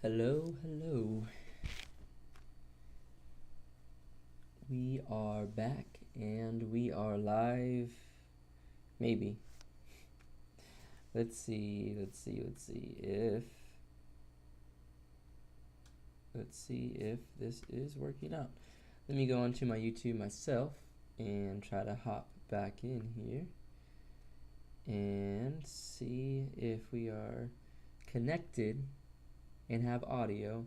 Hello, hello. We are back and we are live. Maybe. Let's see if this is working out. Let me go onto my YouTube myself and try to hop back in here and see if we are connected and have audio.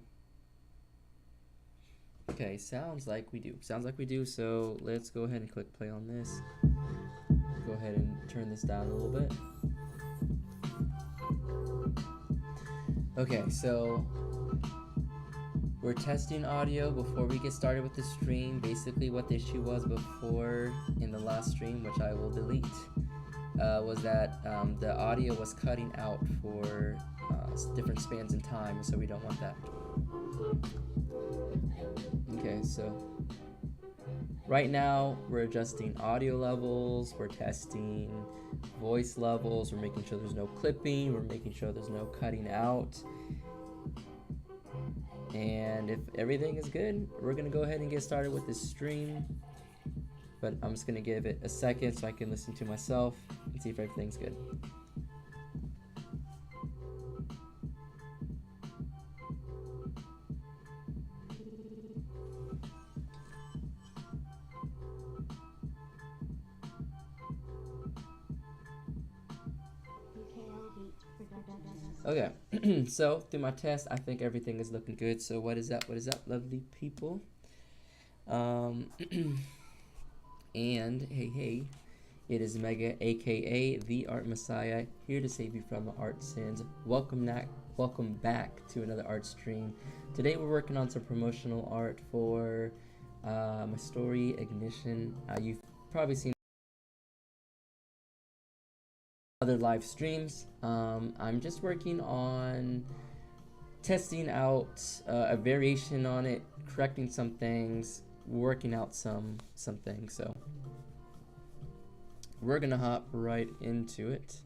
Okay, sounds like we do. So let's go ahead and click play on this. Go ahead and turn this down a little bit. Okay, so we're testing audio before we get started with the stream. Basically what the issue was before in the last stream, which I will delete, was that the audio was cutting out for different spans in time, so we don't want that. Okay, so right now we're adjusting audio levels, we're testing voice levels, we're making sure there's no clipping, we're making sure there's no cutting out. And if everything is good, we're gonna go ahead and get started with this stream. But I'm just gonna give it a second so I can listen to myself and see if everything's good. Okay, so through my test, I think everything is looking good. So what is up, lovely people? And hey, it is Mega, aka the Art Messiah, here to save you from the art sins. Welcome back to another art stream. Today we're working on some promotional art for my story Ignition. You've probably seen other live streams. I'm just working on testing out a variation on it, correcting some things, working out some things. So we're gonna hop right into it.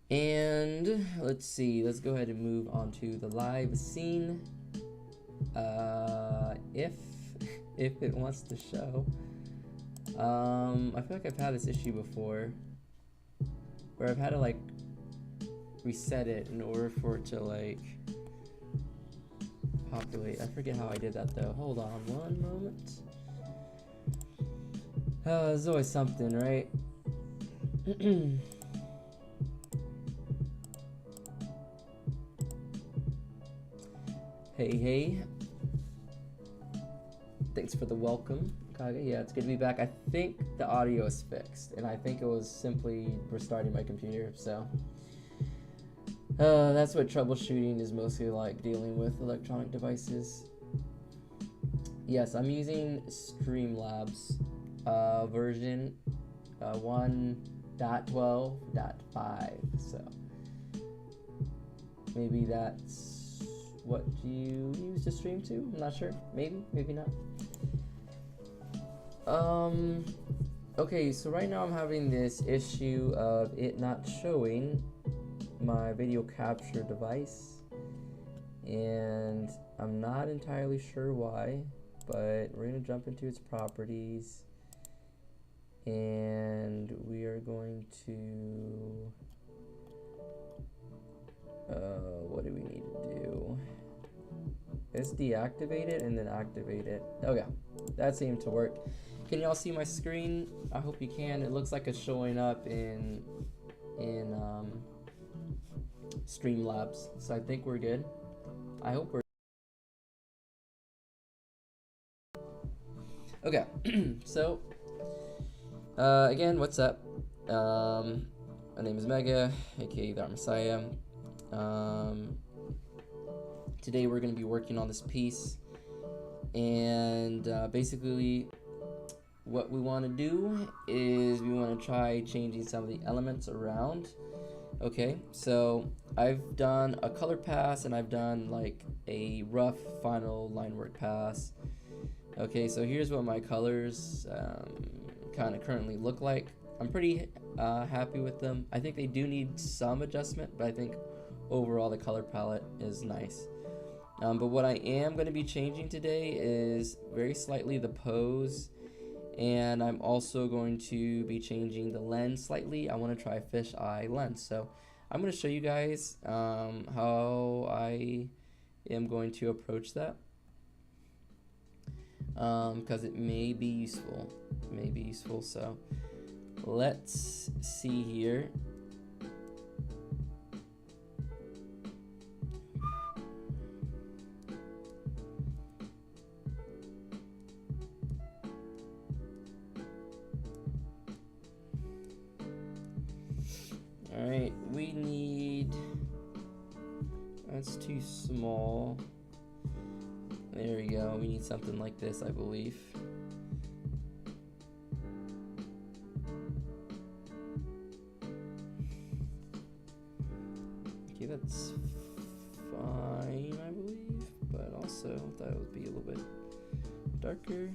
And let's see, let's go ahead and move on to the live scene. If it wants to show. I feel like I've had this issue before where I've had to like reset it in order for it to like populate. I forget how I did that though. Hold on one moment. There's always something, right? Hey. Thanks for the welcome. Yeah, it's good to be back. I think the audio is fixed, and I think it was simply restarting my computer, so that's what troubleshooting is mostly like, dealing with electronic devices. Yes, I'm using Streamlabs version 1.12.5, so maybe that's what you use to stream to? I'm not sure. Maybe not. Okay, so right now I'm having this issue of it not showing my video capture device, and I'm not entirely sure why, but we're gonna jump into its properties and we are going to what do we need to do? Let's deactivate it and then activate it. Okay, that seemed to work. Can y'all see my screen? I hope you can. It looks like it's showing up in Streamlabs, so I think we're good. I hope we're okay. So again, what's up? My name is Mega, aka the Art Messiah. Today we're going to be working on this piece, and basically what we want to do is we want to try changing some of the elements around. Okay, so I've done a color pass and I've done like a rough final line work pass. Okay, so here's what my colors kind of currently look like. I'm pretty happy with them. I think they do need some adjustment, but I think overall the color palette is nice. But what I am going to be changing today is very slightly the pose, and I'm also going to be changing the lens slightly. I want to try fisheye lens, so I'm going to show you guys how I am going to approach that, because it may be useful. So let's see here. Alright, we need, that's too small. There we go, we need something like this, I believe. Okay, that's fine, I believe, but also that would be a little bit darker.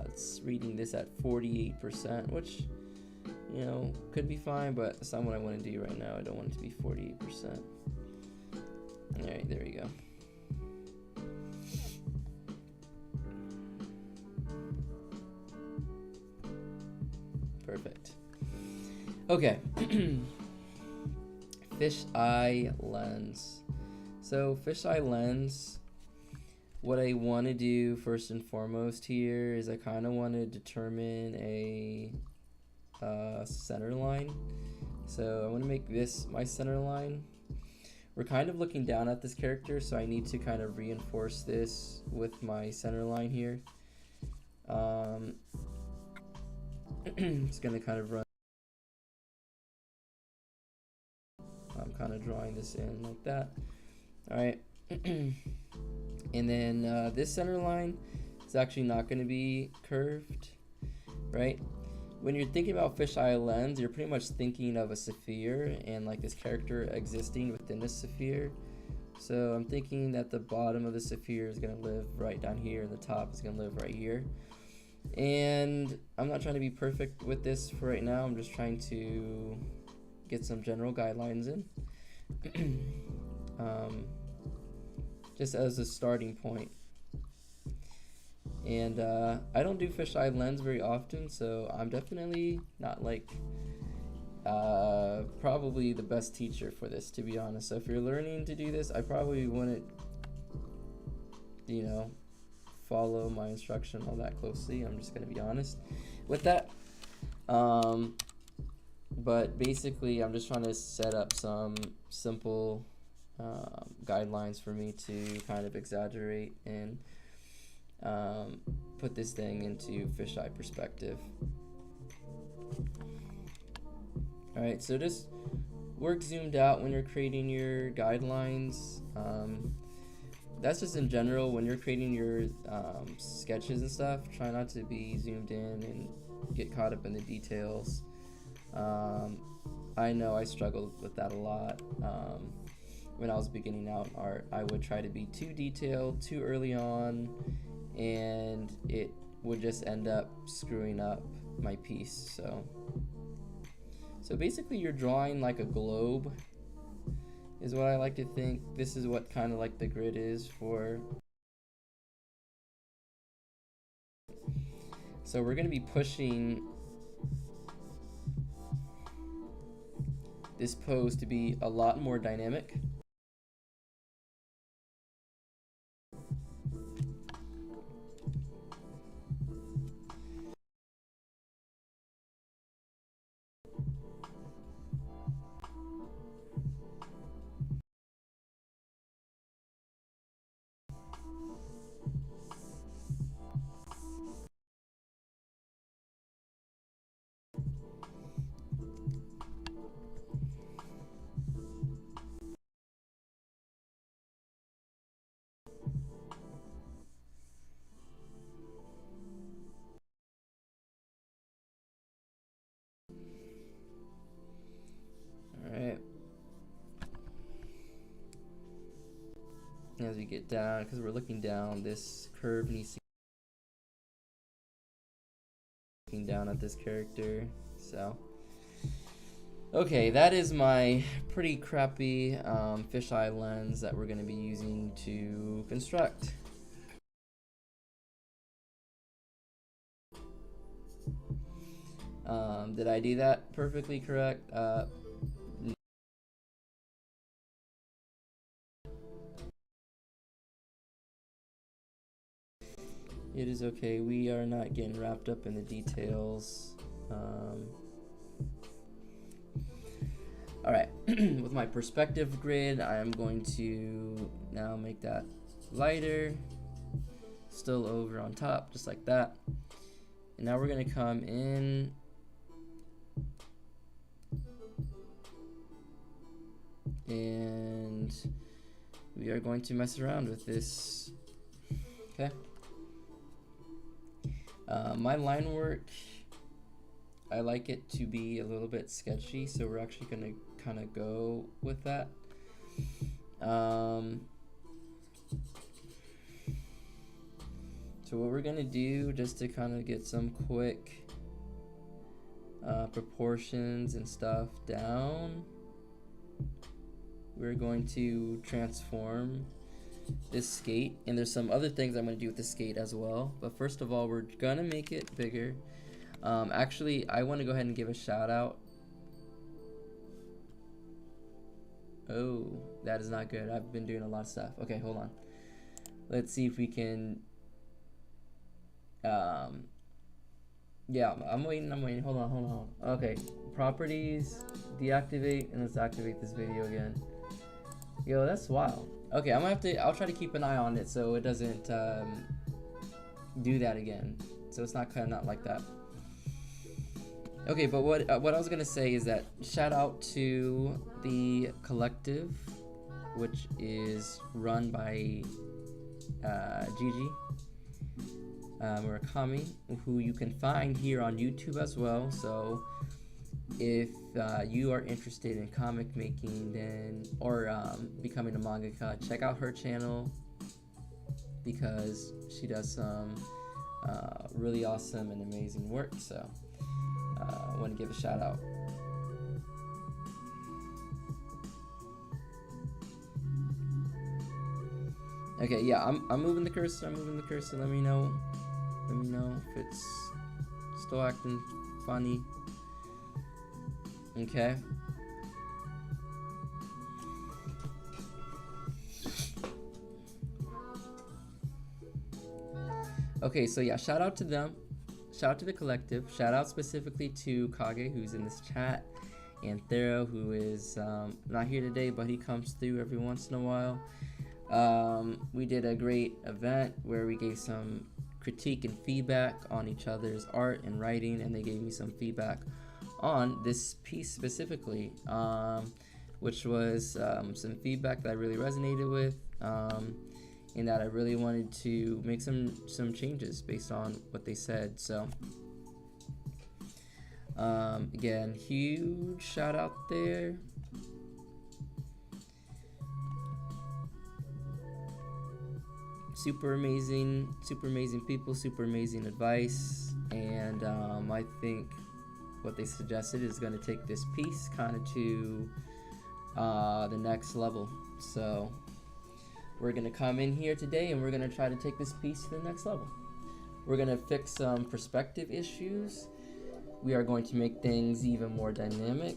It's reading this at 48%, which, you know, could be fine, but that's not what I want to do right now. I don't want it to be 48%. Alright, there we go. Perfect. Okay. Fisheye lens. So fisheye lens, what I want to do first and foremost here is I kind of want to determine a center line. So I want to make this my center line. We're kind of looking down at this character, so I need to kind of reinforce this with my center line here. It's going to kind of run. I'm kind of drawing this in like that. Alright. And then this center line is actually not going to be curved, right? When you're thinking about fisheye lens, you're pretty much thinking of a sphere and like this character existing within this sphere. So I'm thinking that the bottom of the sphere is going to live right down here and the top is going to live right here. And I'm not trying to be perfect with this for right now. I'm just trying to get some general guidelines in. Just as a starting point. And I don't do fisheye lens very often, so I'm definitely not like probably the best teacher for this, to be honest. So if you're learning to do this, I probably wouldn't, you know, follow my instruction all that closely. I'm just gonna be honest with that. But basically, I'm just trying to set up some simple guidelines for me to kind of exaggerate and put this thing into fisheye perspective. Alright, so just work zoomed out when you're creating your guidelines. That's just in general when you're creating your sketches and stuff. Try not to be zoomed in and get caught up in the details. I know I struggled with that a lot. When I was beginning out in art, I would try to be too detailed too early on, and it would just end up screwing up my piece. So basically you're drawing like a globe is what I like to think. This is what kind of like the grid is for. So we're going to be pushing this pose to be a lot more dynamic. Alright. As we get down, because we're looking down, this curve needs to looking down at this character. So, okay, that is my pretty crappy fisheye lens that we're going to be using to construct. Did I do that perfectly correct? It is okay. We are not getting wrapped up in the details. Alright, with my perspective grid, I am going to now make that lighter, still over on top, just like that. And now we're going to come in and we are going to mess around with this. Okay. My line work, I like it to be a little bit sketchy, so we're actually going to kind of go with that. So what we're going to do, just to kind of get some quick proportions and stuff down, we're going to transform this skate, and there's some other things I'm going to do with the skate as well, but first of all, we're going to make it bigger. Actually, I want to go ahead and give a shout out. Oh, that is not good. I've been doing a lot of stuff. Okay, hold on. Let's see if we can. Yeah, I'm waiting. Hold on. Okay, properties, deactivate, and let's activate this video again. Yo, that's wild. Okay, I'll try to keep an eye on it so it doesn't do that again. So it's not like that. Okay, but what I was gonna say is that shout out to the collective, which is run by Gigi Murakami, who you can find here on YouTube as well. So if you are interested in comic making, then or becoming a mangaka, check out her channel because she does some really awesome and amazing work. So I want to give a shout out. Okay, yeah, I'm moving the cursor. Let me know if it's still acting funny. Okay. Okay, so yeah, shout out to them. Shout out to the collective. Shout out specifically to Kage, who's in this chat, and Thero, who is not here today, but he comes through every once in a while. We did a great event where we gave some critique and feedback on each other's art and writing, and they gave me some feedback on this piece specifically, which was some feedback that I really resonated with, and that I really wanted to make some changes based on what they said. So again, huge shout out there. Super amazing people, super amazing advice, and I think what they suggested is going to take this piece kind of to the next level. So we're going to come in here today and we're going to try to take this piece to the next level. We're going to fix some perspective issues. We are going to make things even more dynamic,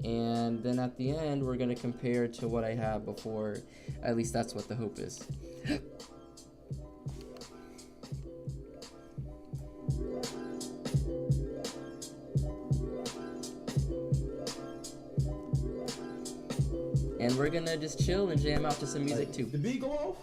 and then at the end we're going to compare to what I had before. At least that's what the hope is. And we're gonna just chill and jam out to some music too. The beat go off?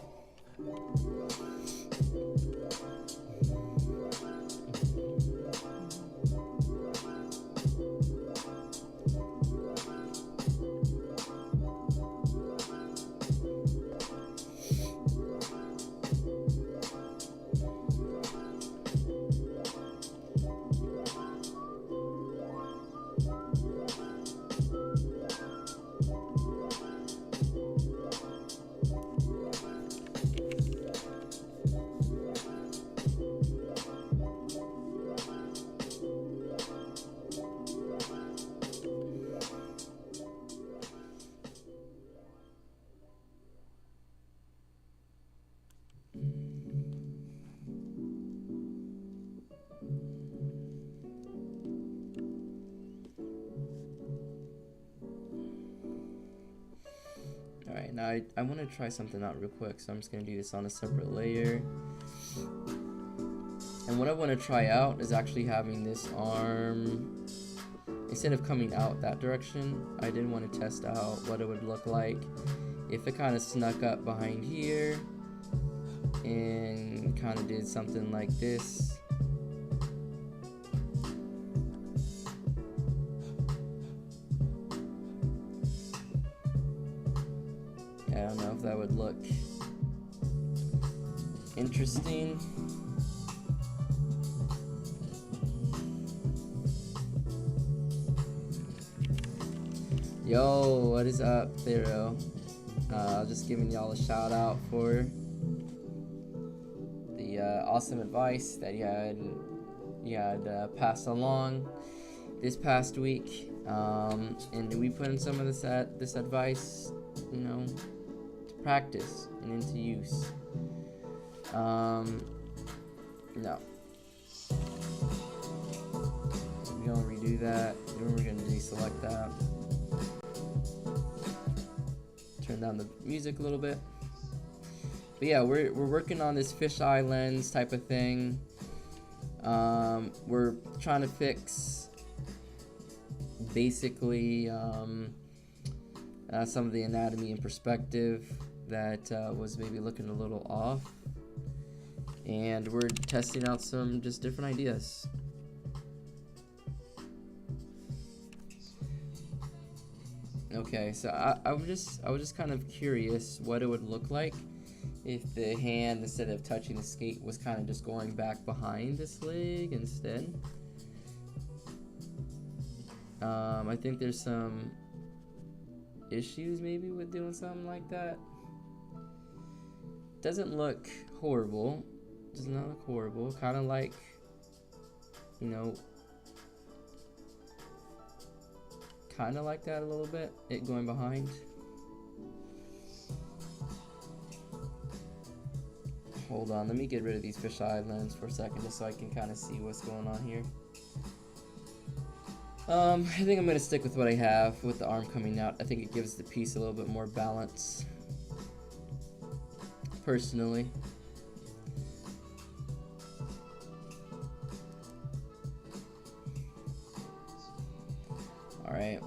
I want to try something out real quick, so I'm just going to do this on a separate layer. And what I want to try out is actually having this arm, instead of coming out that direction, I did want to test out what it would look like if it kind of snuck up behind here and kind of did something like this. I don't know if that would look interesting. Yo, what is up, Thero? Just giving y'all a shout out for the awesome advice that you had passed along this past week, and we put in some of this advice, you know, to practice and into use. No, we're gonna redo that. Then we're gonna deselect that. Turn down the music a little bit. But yeah, we're working on this fisheye lens type of thing. We're trying to fix basically some of the anatomy and perspective that was maybe looking a little off, and we're testing out some just different ideas. Okay, so I was just kind of curious what it would look like if the hand, instead of touching the skate, was kind of just going back behind this leg instead. I think there's some issues maybe with doing something like that. Doesn't look horrible. Does not look horrible. Kind of like, you know, kind of like that a little bit, it going behind. Hold on, let me get rid of these fisheye lens for a second just so I can kind of see what's going on here. I think I'm going to stick with what I have with the arm coming out. I think it gives the piece a little bit more balance, personally. Alright.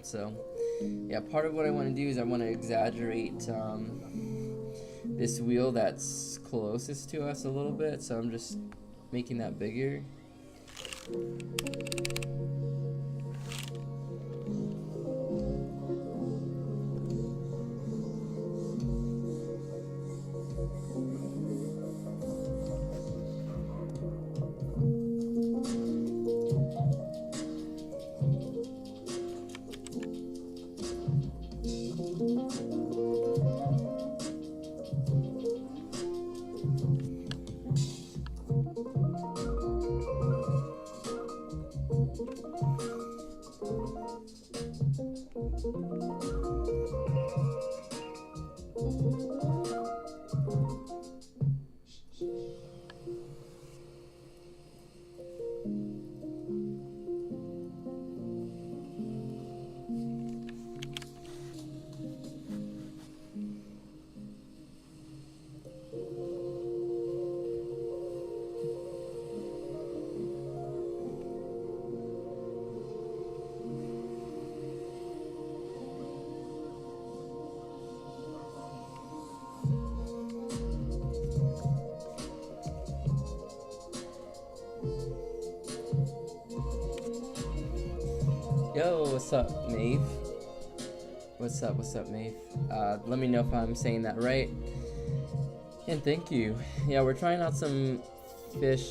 So, yeah, part of what I want to do is I want to exaggerate this wheel that's closest to us a little bit, so I'm just making that bigger. Yo, what's up, Maeve? What's up, Maeve? Let me know if I'm saying that right. And thank you. Yeah, we're trying out some fish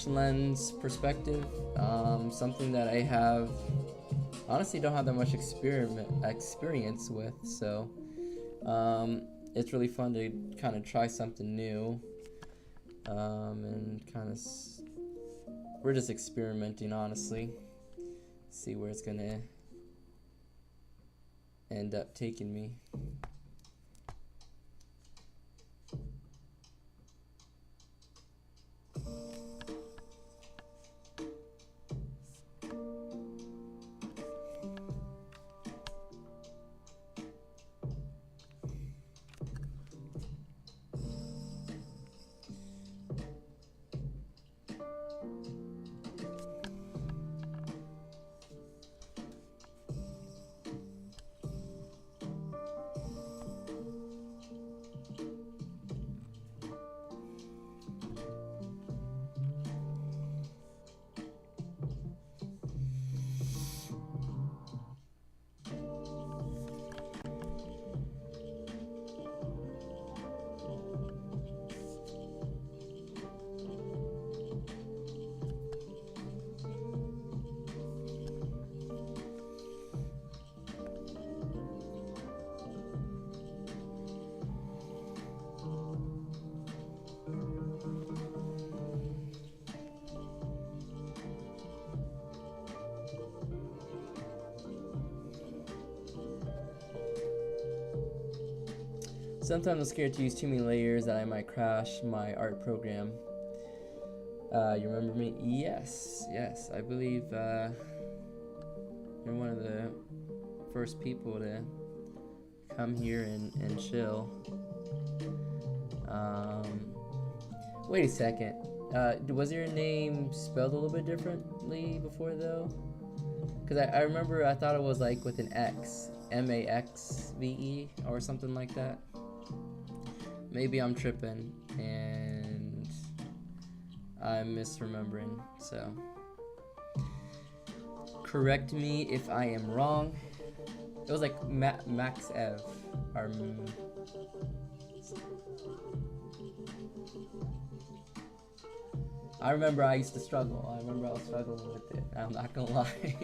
lens perspective. Something that I honestly don't have that much experience with, so it's really fun to kind of try something new. And kind of we're just experimenting, honestly. See where it's gonna end up taking me. Sometimes I'm scared to use too many layers that I might crash my art program. You remember me? Yes, I believe you're one of the first people to come here and chill. Wait a second. Was your name spelled a little bit differently before though? Because I remember I thought it was like with an X, Maxve or something like that. Maybe I'm tripping and I'm misremembering, so correct me if I am wrong. It was like Maxve or I remember I used to struggle. I remember I was struggling with it. I'm not gonna lie.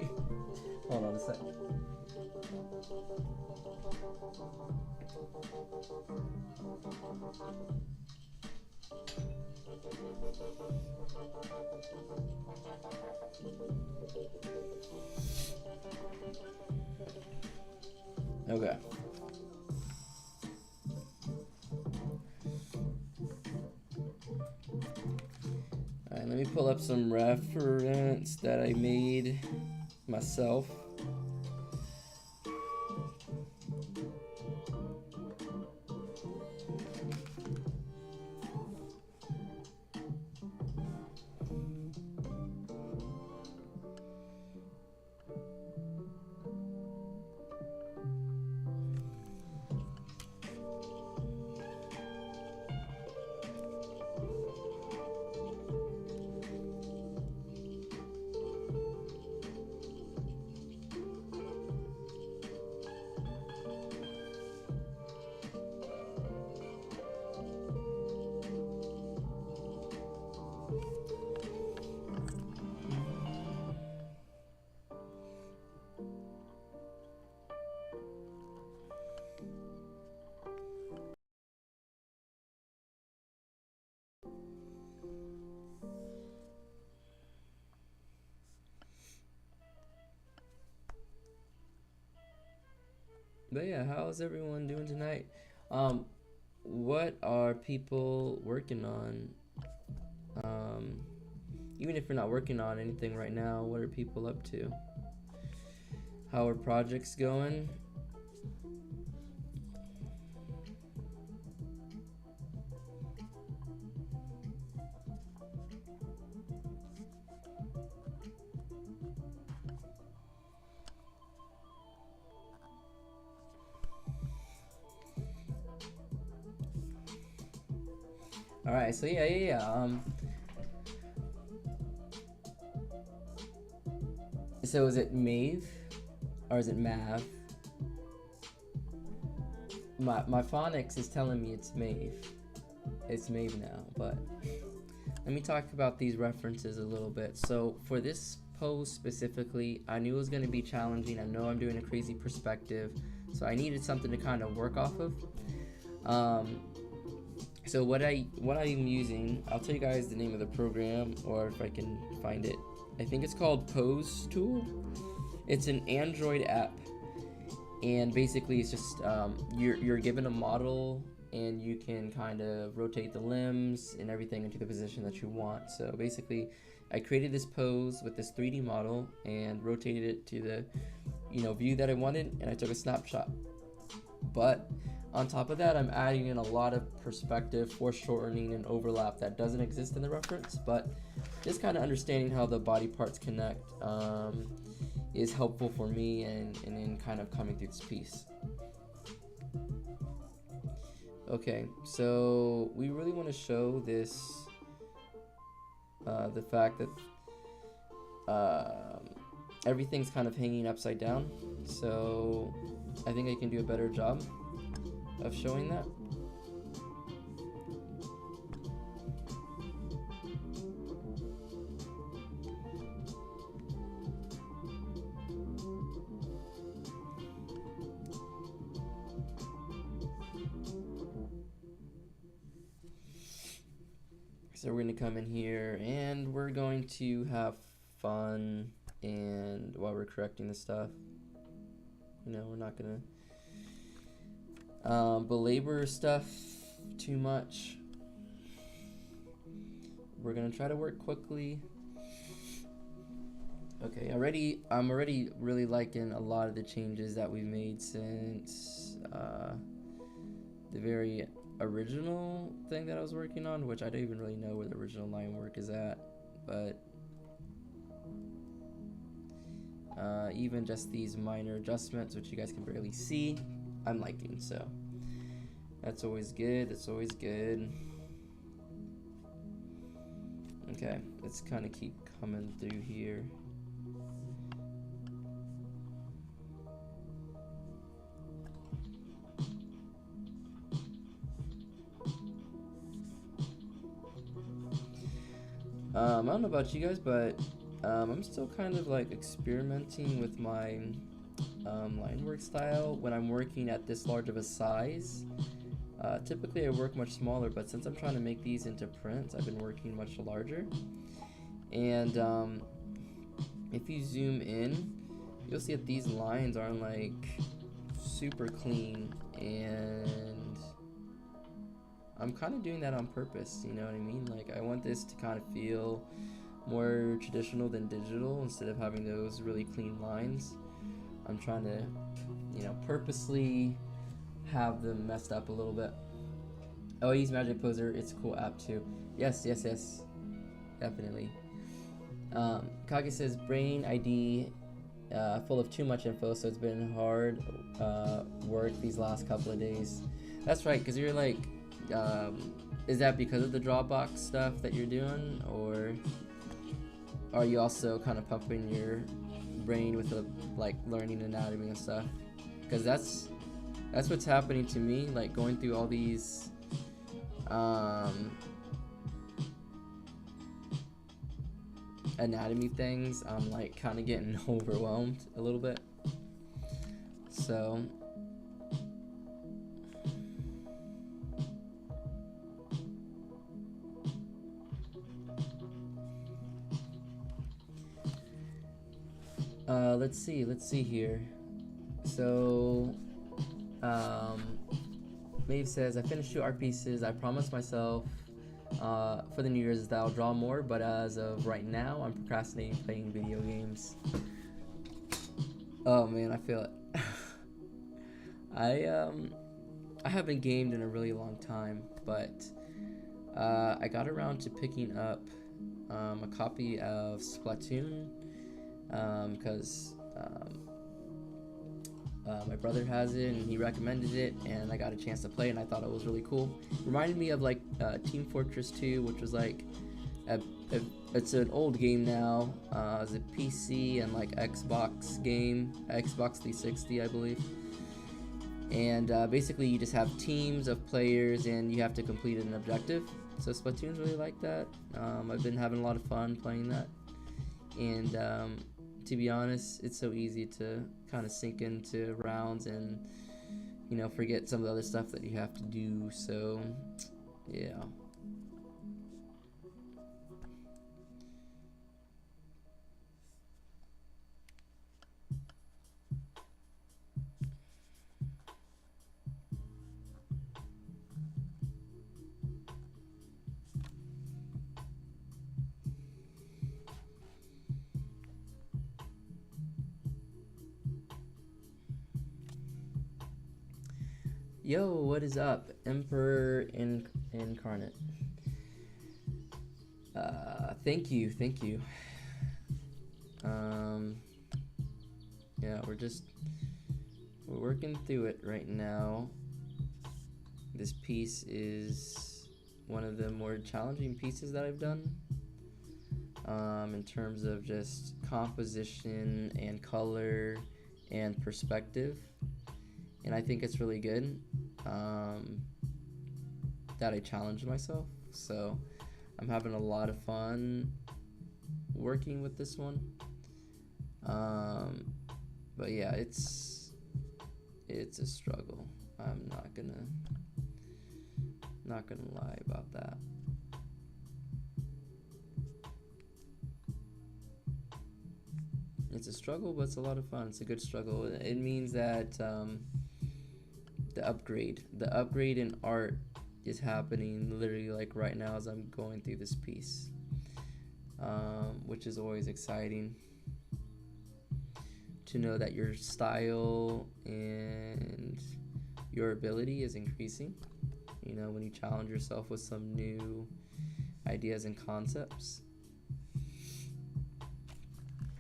Hold on a second. Okay. Alright, let me pull up some reference that I made myself. But yeah, how's everyone doing tonight? What are people working on? Even if you're not working on anything right now, what are people up to? How are projects going? All right, so yeah. So is it Mave or is it Mav? My phonics is telling me it's Mave. It's Mave now, but let me talk about these references a little bit. So for this pose specifically, I knew it was going to be challenging. I know I'm doing a crazy perspective, so I needed something to kind of work off of. So what I'm using, I'll tell you guys the name of the program, or if I can find it. I think it's called Pose Tool. It's an Android app, and basically it's just you're given a model, and you can kind of rotate the limbs and everything into the position that you want. So basically, I created this pose with this 3D model and rotated it to the view that I wanted, and I took a snapshot. But on top of that, I'm adding in a lot of perspective, foreshortening, and overlap that doesn't exist in the reference, but just kind of understanding how the body parts connect is helpful for me and in kind of coming through this piece. Okay, so we really want to show this, the fact that everything's kind of hanging upside down, so I think I can do a better job of showing that. So we're going to come in here and we're going to have fun, and while we're correcting this stuff, we're not going to belabor stuff too much. We're going to try to work quickly. Okay, I'm already really liking a lot of the changes that we've made since the very original thing that I was working on, which I don't even really know where the original line work is at, but even just these minor adjustments, which you guys can barely see, I'm liking, so that's always good. That's always good. Okay, let's kind of keep coming through here. I don't know about you guys, but I'm still kind of like experimenting with my line work style when I'm working at this large of a size. Typically I work much smaller, but since I'm trying to make these into prints, I've been working much larger. And if you zoom in, you'll see that these lines aren't like super clean, and I'm kind of doing that on purpose, you know what I mean? Like, I want this to kind of feel more traditional than digital instead of having those really clean lines. I'm trying to, purposely have them messed up a little bit. Oh, I use Magic Poser. It's a cool app too. Yes, definitely. Kage says brain ID full of too much info, so it's been hard work these last couple of days. That's right, because you're like, is that because of the Dropbox stuff that you're doing, or are you also kind of pumping your brain with learning anatomy and stuff? Because that's what's happening to me, like going through all these anatomy things. I'm like kind of getting overwhelmed a little bit, so let's see here. So Maeve says, I finished 2 art pieces. I promised myself for the New Year's that I'll draw more, but as of right now, I'm procrastinating playing video games. Oh man, I feel it. I haven't gamed in a really long time, but I got around to picking up a copy of Splatoon because my brother has it and he recommended it, and I got a chance to play, and I thought it was really cool. Reminded me of like Team Fortress 2, which was like a, a, it's an old game now. It's a PC and like Xbox game, Xbox 360, I believe. And basically, you just have teams of players, and you have to complete an objective. So Splatoon's really like that. I've been having a lot of fun playing that, and to be honest, it's so easy to kind of sink into rounds and forget some of the other stuff that you have to do. So yeah. Yo, what is up, Emperor Incarnate? Thank you. Yeah, we're working through it right now. This piece is one of the more challenging pieces that I've done, in terms of just composition and color and perspective. And I think it's really good that I challenged myself. So I'm having a lot of fun working with this one. But yeah, it's a struggle. I'm not gonna lie about that. It's a struggle, but it's a lot of fun. It's a good struggle. It means that the upgrade in art is happening literally like right now as I'm going through this piece, which is always exciting to know that your style and your ability is increasing, when you challenge yourself with some new ideas and concepts.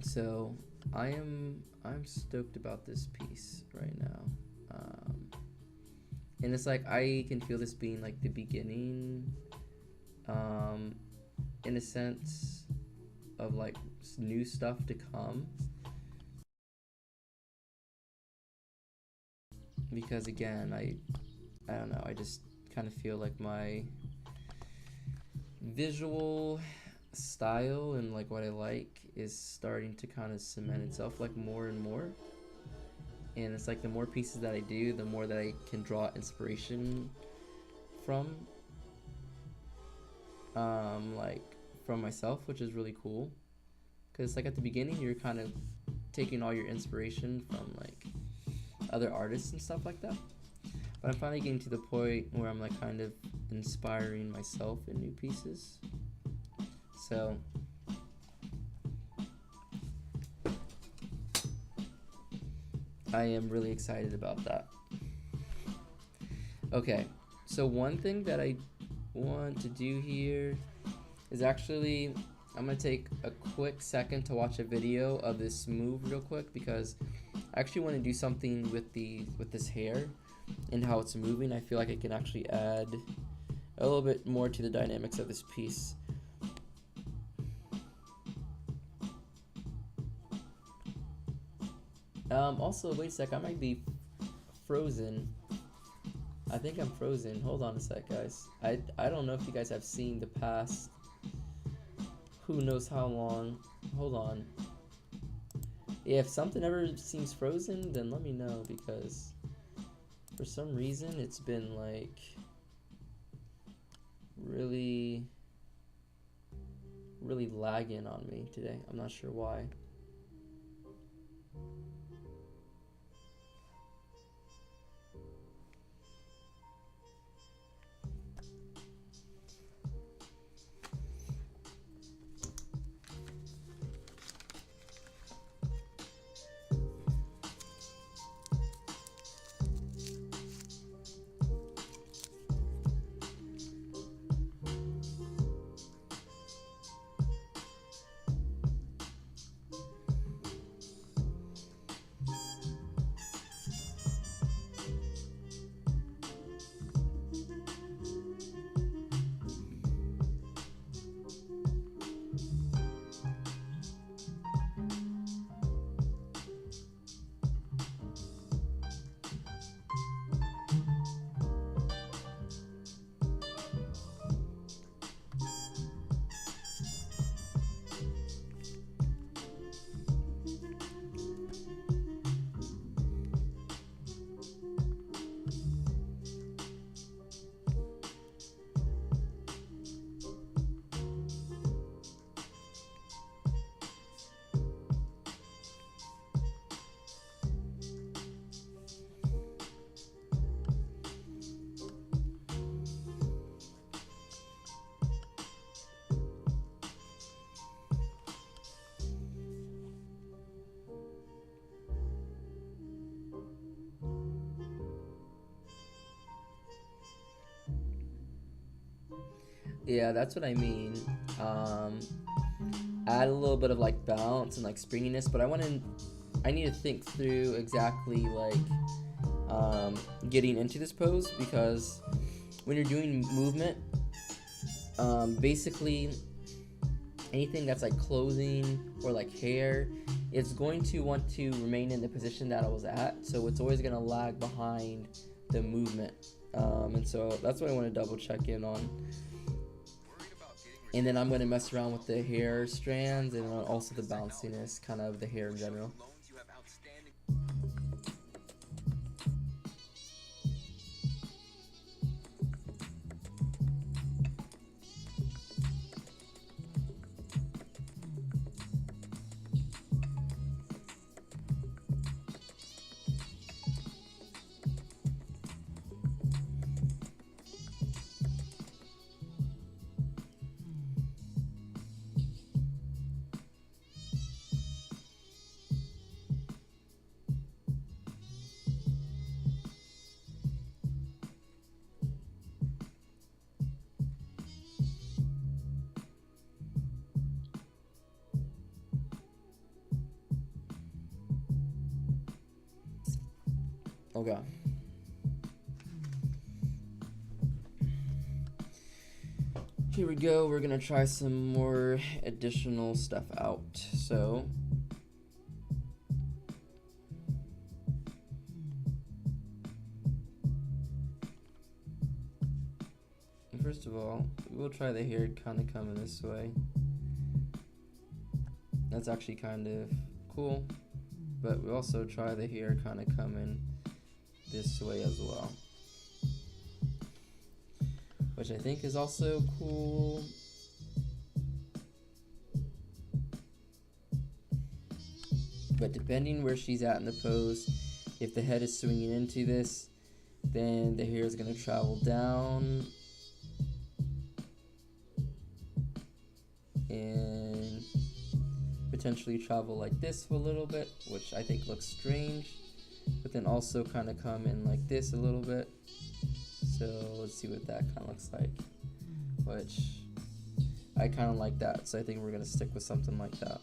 So I'm stoked about this piece right now. And it's like I can feel this being like the beginning, in a sense, of like new stuff to come. Because again, I don't know, I just kind of feel like my visual style and like what I like is starting to kind of cement itself like more and more. And it's like the more pieces that I do, the more that I can draw inspiration from, like from myself, which is really cool. Because like at the beginning, you're kind of taking all your inspiration from like other artists and stuff like that. But I'm finally getting to the point where I'm like kind of inspiring myself in new pieces. So I am really excited about that. Okay, so one thing that I want to do here is actually, I'm going to take a quick second to watch a video of this move real quick, because I actually want to do something with this hair and how it's moving. I feel like it can actually add a little bit more to the dynamics of this piece. Also, wait a sec, I might be frozen. I think I'm frozen. Hold on a sec, guys. I don't know if you guys have seen the past who knows how long. Hold on. Yeah, if something ever seems frozen, then let me know, because for some reason it's been like really lagging on me today. I'm not sure why. Yeah, that's what I mean. Um, Add a little bit of like bounce and like springiness, but I need to think through exactly like getting into this pose, because when you're doing movement, basically anything that's like clothing or like hair, it's going to want to remain in the position that I was at, so it's always going to lag behind the movement. And so that's what I want to double check in on. And then I'm going to mess around with the hair strands and also the bounciness kind of the hair in general. Okay. Here we go. We're gonna try some more additional stuff out. So first of all, we'll try the hair kind of coming this way. That's actually kind of cool. But we also try the hair kind of coming this way as well, which I think is also cool. But depending where she's at in the pose, if the head is swinging into this, then the hair is going to travel down and potentially travel like this for a little bit, which I think looks strange, but then also kind of come in like this a little bit. So let's see what that kind of looks like, which I kind of like that, so I think we're going to stick with something like that.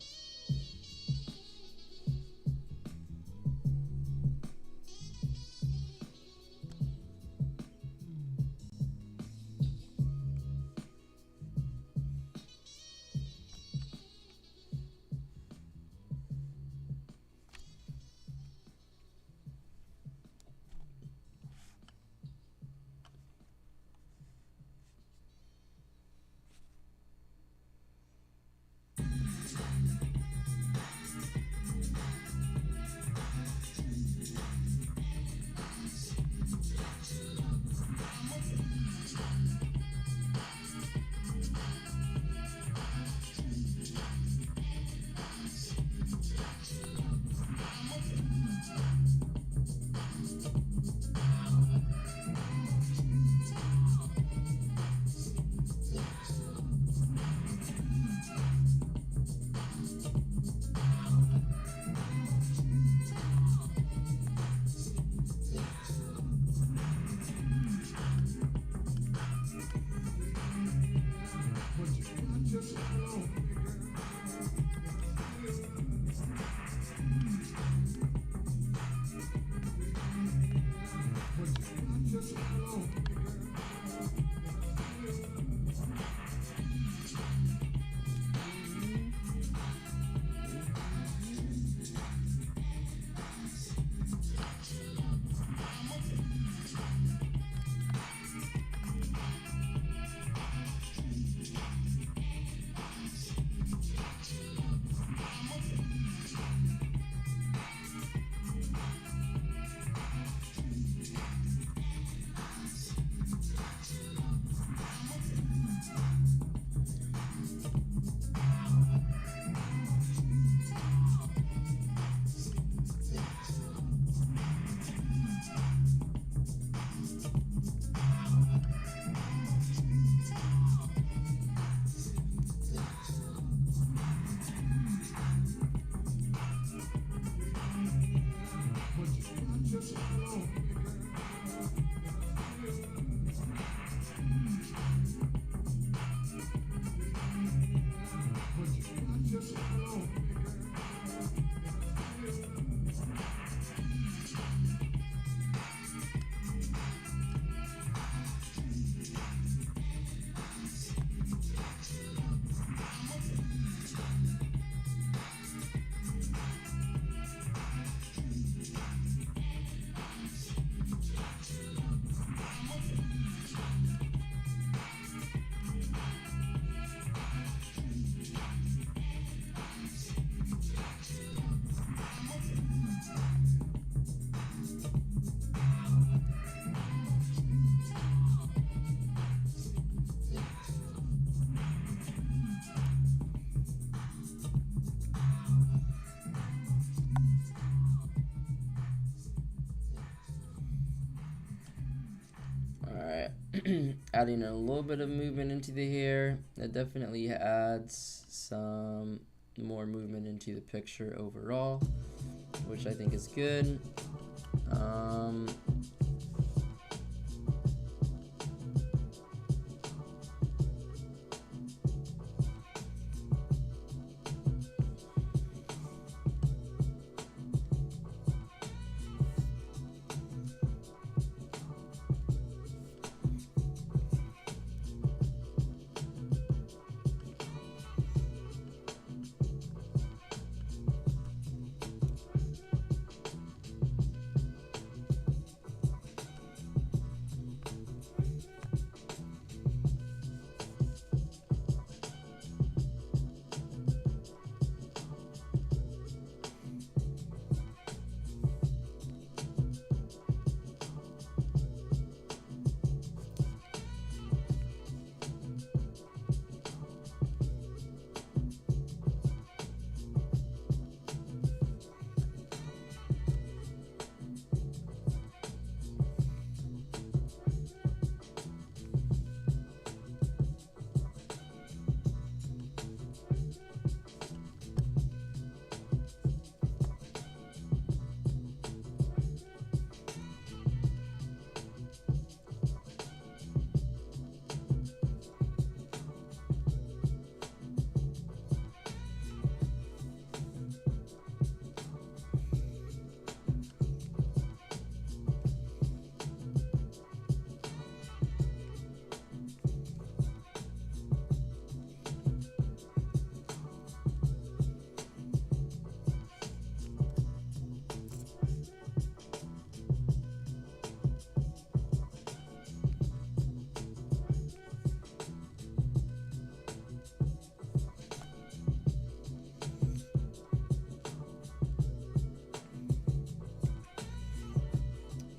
adding a little bit of movement into the hair. That definitely adds some more movement into the picture overall, which I think is good.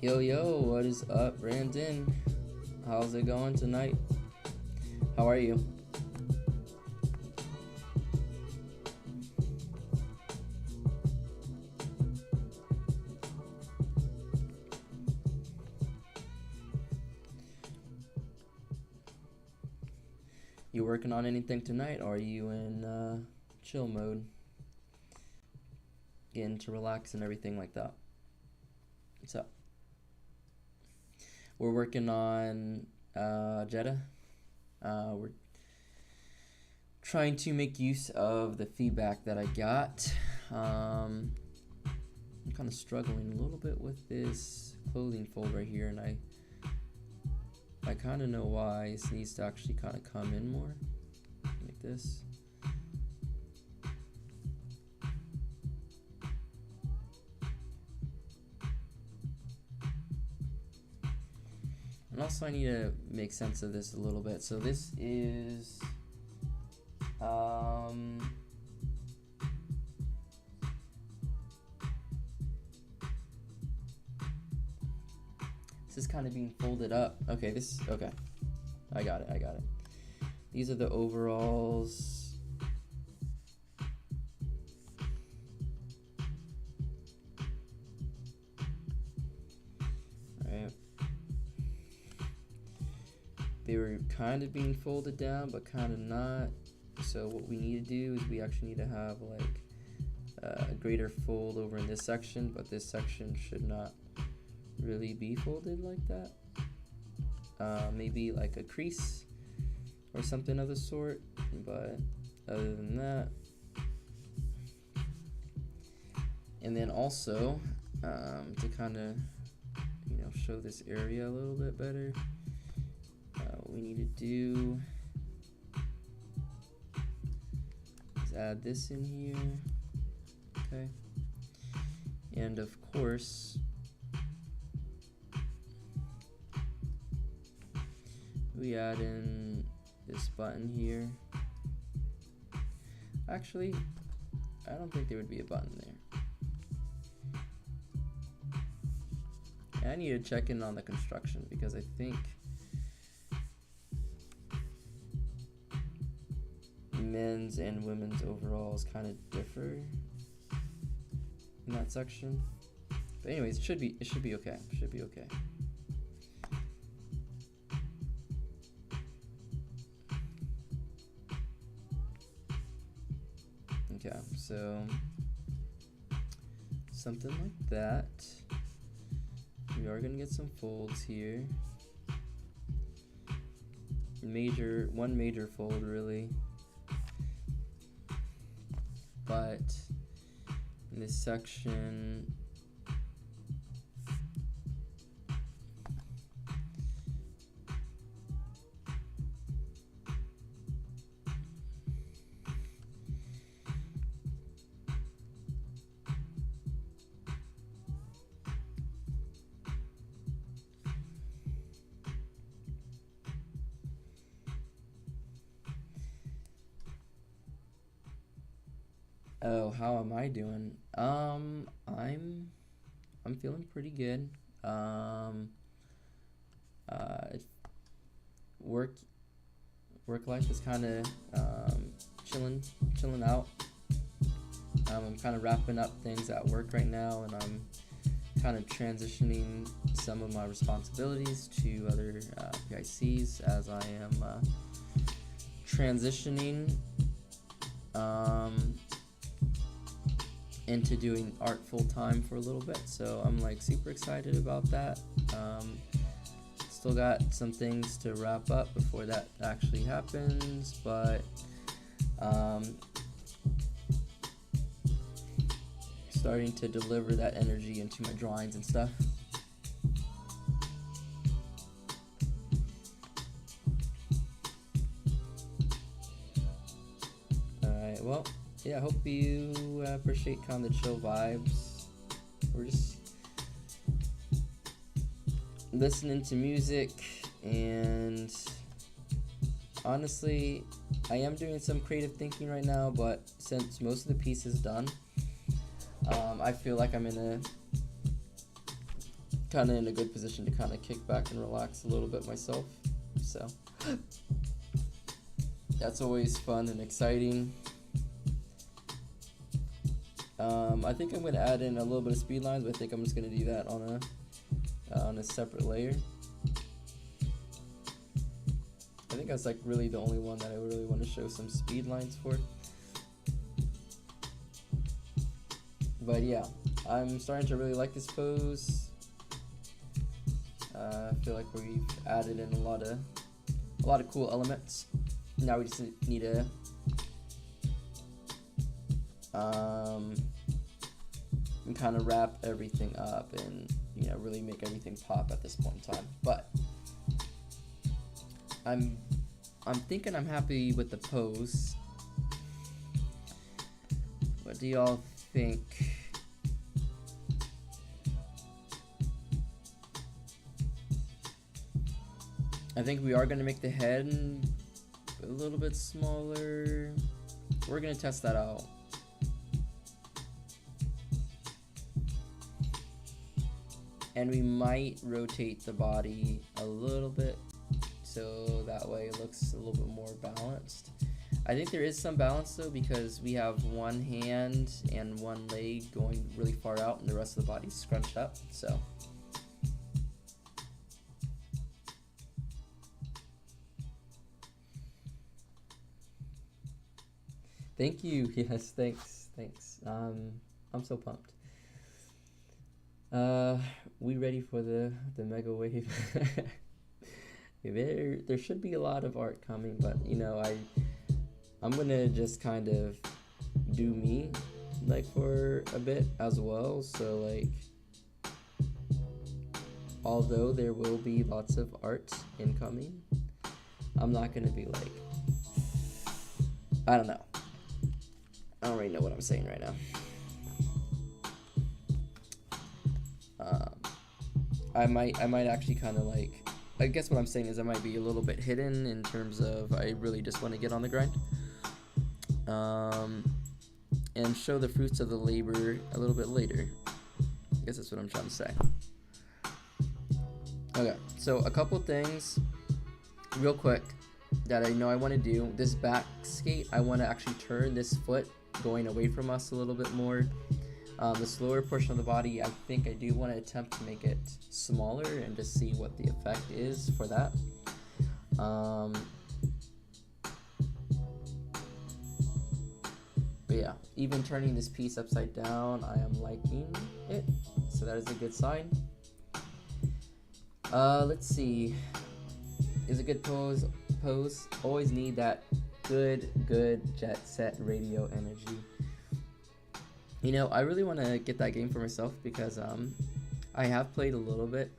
Yo, what is up, Brandon? How's it going tonight? How are you? You working on anything tonight, or are you in chill mode? Getting to relax and everything like that? What's up? We're working on Jeddah. We're trying to make use of the feedback that I got. I'm kind of struggling a little bit with this clothing fold right here, and I kind of know why. This needs to actually kind of come in more, like this. And also I need to make sense of this a little bit. So this is this is kind of being folded up. Okay, okay. I got it. These are the overalls. Alright. They were kind of being folded down, but kind of not. So what we need to do is we actually need to have like a greater fold over in this section, but this section should not really be folded like that. Maybe like a crease or something of the sort, but other than that. And then also to kind of show this area a little bit better, what we need to do is add this in here. Okay, and of course we add in this button here. Actually, I don't think there would be a button there. And I need to check in on the construction, because I think men's and women's overalls kind of differ in that section. But anyways, it should be okay. So something like that. We are gonna get some folds here. One major fold really, but in this section oh, how am I doing? I'm feeling pretty good. It, work life is kind of chilling out. I'm kind of wrapping up things at work right now, and I'm kind of transitioning some of my responsibilities to other PICs as I am transitioning into doing art full time for a little bit. So I'm like super excited about that. Still got some things to wrap up before that actually happens, but starting to deliver that energy into my drawings and stuff. Alright, well, yeah, I hope you appreciate kind of the chill vibes. We're just listening to music, and honestly, I am doing some creative thinking right now, but since most of the piece is done, I feel like I'm in a good position to kind of kick back and relax a little bit myself. So that's always fun and exciting. I think I'm going to add in a little bit of speed lines, but I think I'm just going to do that on a separate layer. I think that's like really the only one that I really want to show some speed lines for. But yeah, I'm starting to really like this pose. I feel like we've added in a lot of cool elements. Now we just need to kind of wrap everything up and really make everything pop at this point in time. But I'm thinking I'm happy with the pose. What do y'all think? I think we are going to make the head a little bit smaller. We're going to test that out. And we might rotate the body a little bit so that way it looks a little bit more balanced. I think there is some balance though, because we have one hand and one leg going really far out and the rest of the body's scrunched up. So thank you. Yes, thanks. I'm so pumped. We ready for the mega wave? There should be a lot of art coming, but I'm gonna just kind of do me like for a bit as well. So like, although there will be lots of art incoming, I'm not gonna be like, I don't know. I don't really know what I'm saying right now. I might actually kind of like, I guess what I'm saying is I might be a little bit hidden in terms of I really just want to get on the grind. And show the fruits of the labor a little bit later. I guess that's what I'm trying to say. Okay, so a couple things real quick that I know I want to do. This back skate, I want to actually turn this foot going away from us a little bit more. The slower portion of the body, I think I do want to attempt to make it smaller and just see what the effect is for that. But yeah, even turning this piece upside down, I am liking it. So that is a good sign. Let's see. Is a good pose. Always need that good jet set radio energy. You know, I really want to get that game for myself because I have played a little bit,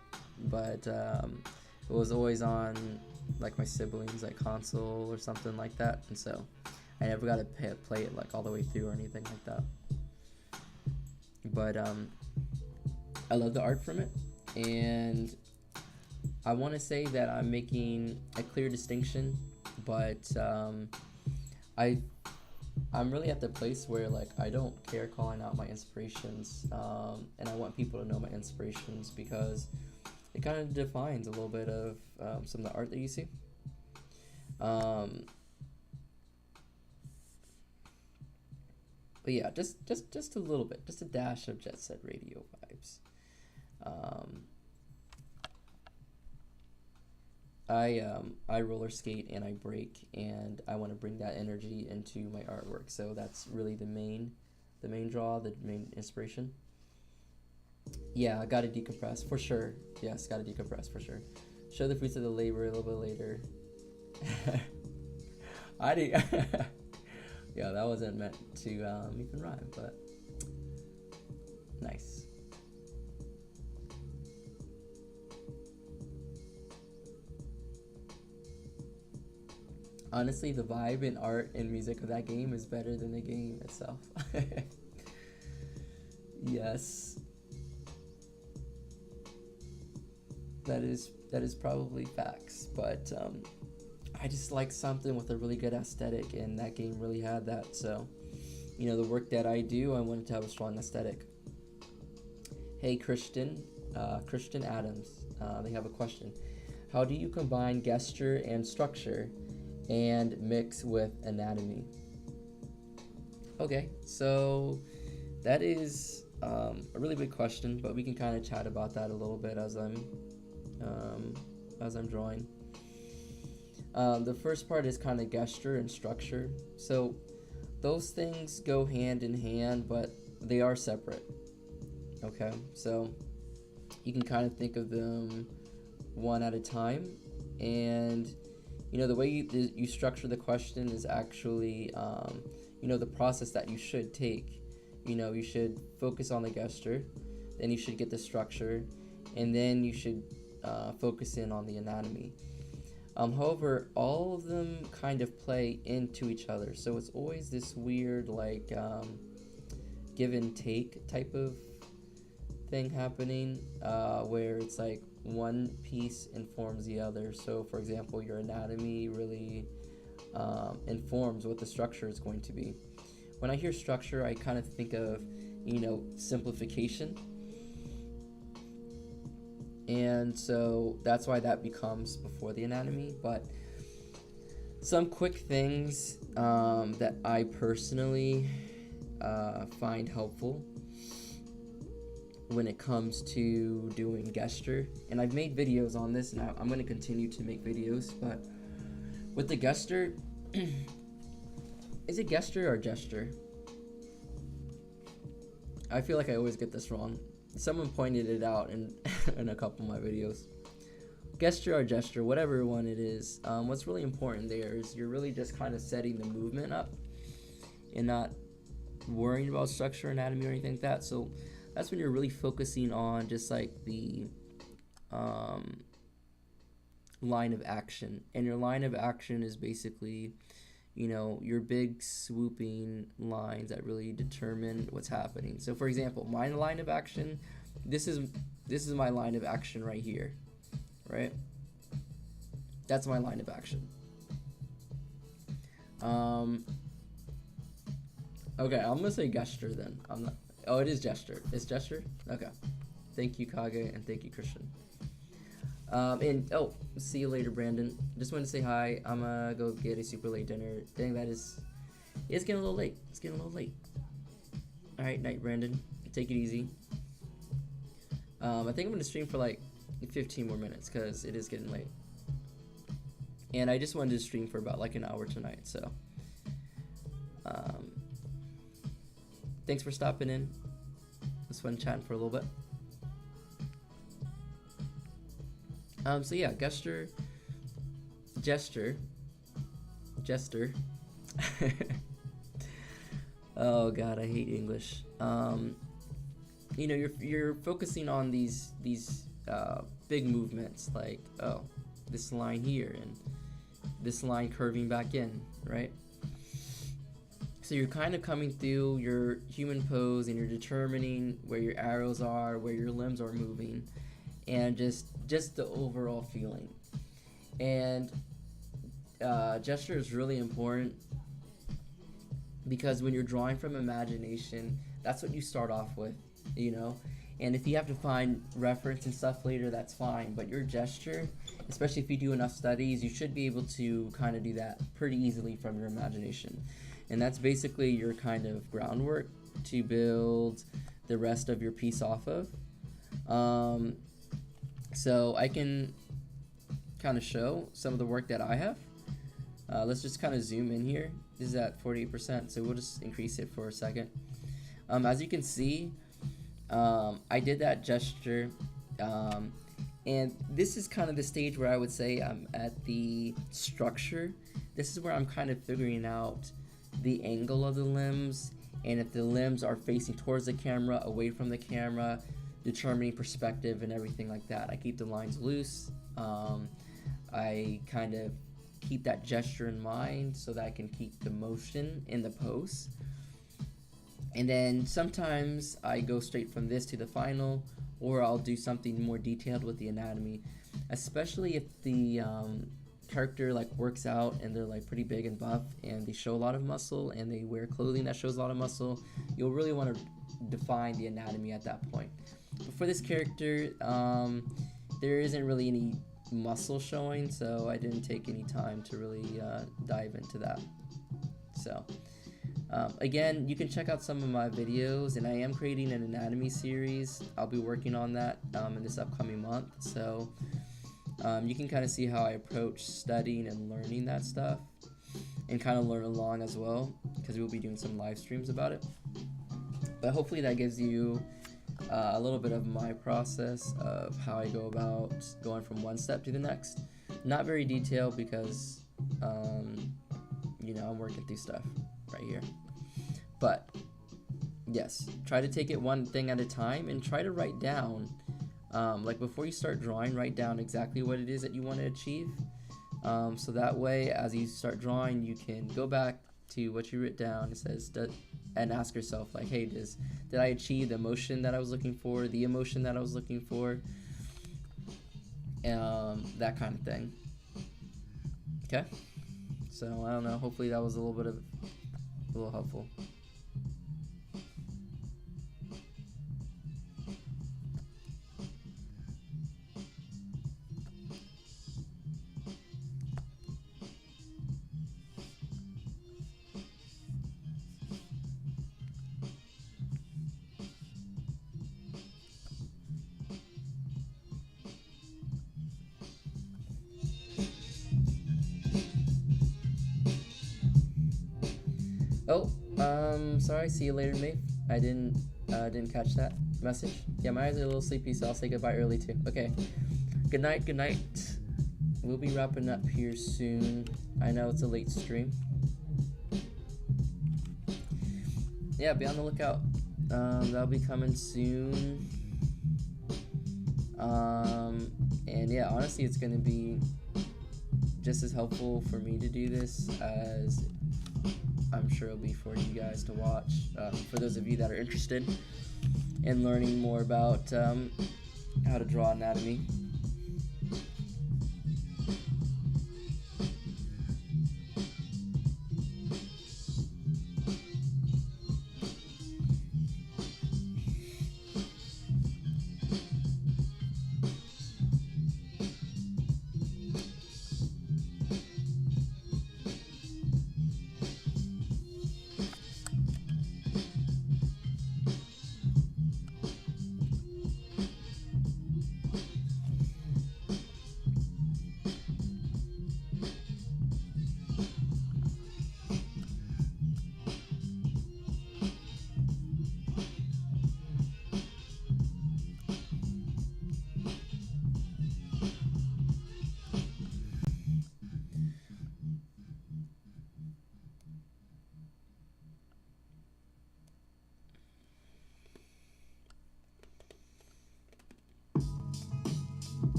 but it was always on like my siblings' like console or something like that, and so I never got to play it like all the way through or anything like that. But I love the art from it, and I want to say that I'm making a clear distinction, but I'm really at the place where like I don't care calling out my inspirations, and I want people to know my inspirations because it kind of defines a little bit of some of the art that you see. But yeah, just a little bit, just a dash of Jet Set Radio vibes. I roller skate and I break, and I want to bring that energy into my artwork. So that's really the main draw, the main inspiration. Yeah, I gotta decompress for sure. Yes, gotta decompress for sure. Show the fruits of the labor a little bit later. I did. Yeah, that wasn't meant to even rhyme, but nice. Honestly, the vibe and art and music of that game is better than the game itself. Yes. That is probably facts, but I just like something with a really good aesthetic, and that game really had that. So, you know, the work that I do, I wanted to have a strong aesthetic. Hey, Christian Adams, they have a question. How do you combine gesture and structure and mix with anatomy? Okay, so that is a really big question, but we can kind of chat about that a little bit as I'm drawing. The first part is kind of gesture and structure. So those things go hand in hand, but they are separate. Okay, so you can kind of think of them one at a time, and you know the way you structure the question is actually you know the process that you should take. You know, you should focus on the gesture, then you should get the structure, and then you should focus in on the anatomy. However, all of them kind of play into each other, so it's always this weird like give and take type of thing happening, where it's like one piece informs the other. So for example, your anatomy really informs what the structure is going to be. When I hear structure, I kind of think of, you know, simplification. And so that's why that becomes before the anatomy. But some quick things that I personally find helpful when it comes to doing gesture, and I've made videos on this, and I'm going to continue to make videos, but with the gesture, is it gesture or gesture? I feel like I always get this wrong. Someone pointed it out in in a couple of my videos. Gesture or gesture, whatever one it is. What's really important there is you're really just kind of setting the movement up and not worrying about structure, anatomy, or anything like that. So that's when you're really focusing on just like the line of action. And your line of action is basically, you know, your big swooping lines that really determine what's happening. So for example, my line of action, this is my line of action right here, right? That's my line of action. Okay, I'm gonna say gesture then. I'm not. Oh, it is gesture. It's gesture? Okay. Thank you, Kage, and thank you, Christian. And see you later, Brandon. Just wanted to say hi. I'm gonna go get a super late dinner. Dang, it's getting a little late. All right, night, Brandon. Take it easy. I think I'm gonna stream for like 15 more minutes because it is getting late. And I just wanted to stream for about like an hour tonight, so thanks for stopping in. It was fun chatting for a little bit. So yeah, gesture. Oh god, I hate English. You know, you're focusing on these big movements, like, oh, this line here and this line curving back in, right? So you're kind of coming through your human pose and you're determining where your arrows are, where your limbs are moving, and just the overall feeling. And gesture is really important because when you're drawing from imagination, that's what you start off with, you know? And if you have to find reference and stuff later, that's fine. But your gesture, especially if you do enough studies, you should be able to kind of do that pretty easily from your imagination. And that's basically your kind of groundwork to build the rest of your piece off of. So I can kind of show some of the work that I have. Let's just kind of zoom in here. This is at 48%, so we'll just increase it for a second. As you can see, I did that gesture, and this is kind of the stage where I would say I'm at the structure. This is where I'm kind of figuring out the angle of the limbs, and if the limbs are facing towards the camera, away from the camera, determining perspective and everything like that. I keep the lines loose. I kind of keep that gesture in mind so that I can keep the motion in the pose. And then sometimes I go straight from this to the final, or I'll do something more detailed with the anatomy, especially if the character like works out and they're like pretty big and buff and they show a lot of muscle and they wear clothing that shows a lot of muscle. You'll really want to define the anatomy at that point. But for this character, there isn't really any muscle showing, so I didn't take any time to really dive into that. So again, you can check out some of my videos, and I am creating an anatomy series. I'll be working on that in this upcoming month, so you can kind of see how I approach studying and learning that stuff and kind of learn along as well, because we'll be doing some live streams about it. But hopefully that gives you a little bit of my process of how I go about going from one step to the next. Not very detailed because you know, I'm working through stuff right here. But yes, try to take it one thing at a time and try to write down, like before you start drawing, write down exactly what it is that you want to achieve. So that way, as you start drawing, you can go back to what you wrote down. It says, and ask yourself, like, hey, did I achieve the emotion that I was looking for, the emotion that I was looking for, that kind of thing. Okay, so I don't know, hopefully that was a little helpful. Oh, sorry, see you later, mate. I didn't catch that message. Yeah, my eyes are a little sleepy, so I'll say goodbye early too. Okay, good night. We'll be wrapping up here soon. I know it's a late stream. Yeah, be on the lookout. That'll be coming soon. And yeah, honestly, it's gonna be just as helpful for me to do this as I'm sure it'll be for you guys to watch, for those of you that are interested in learning more about how to draw anatomy.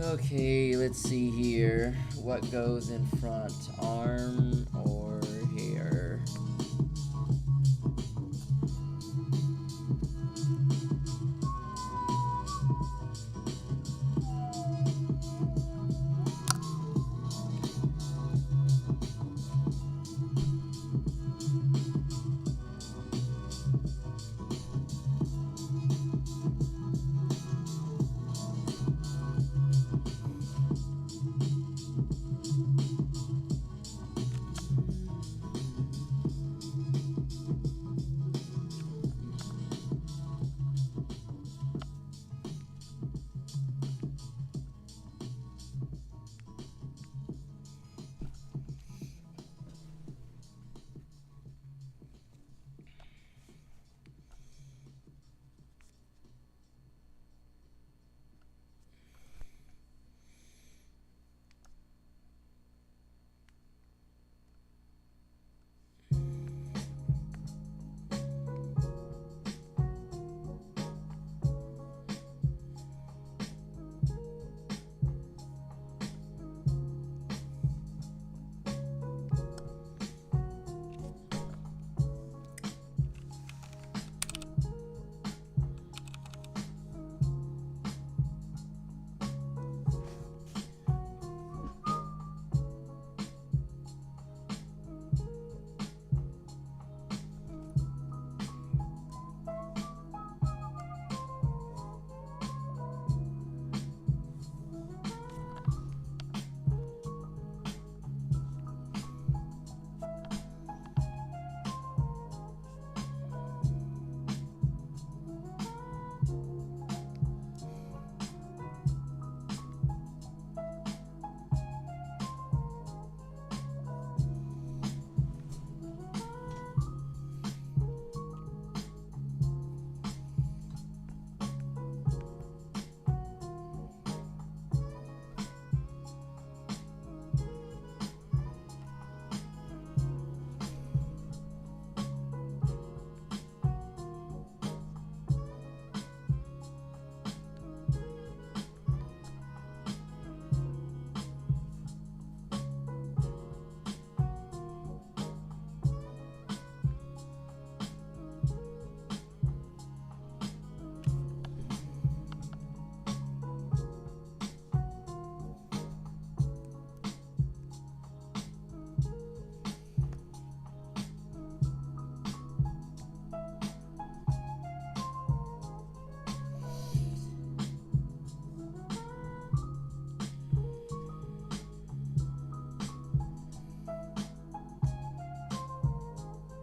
Okay, let's see here. What goes in front, arm or hair?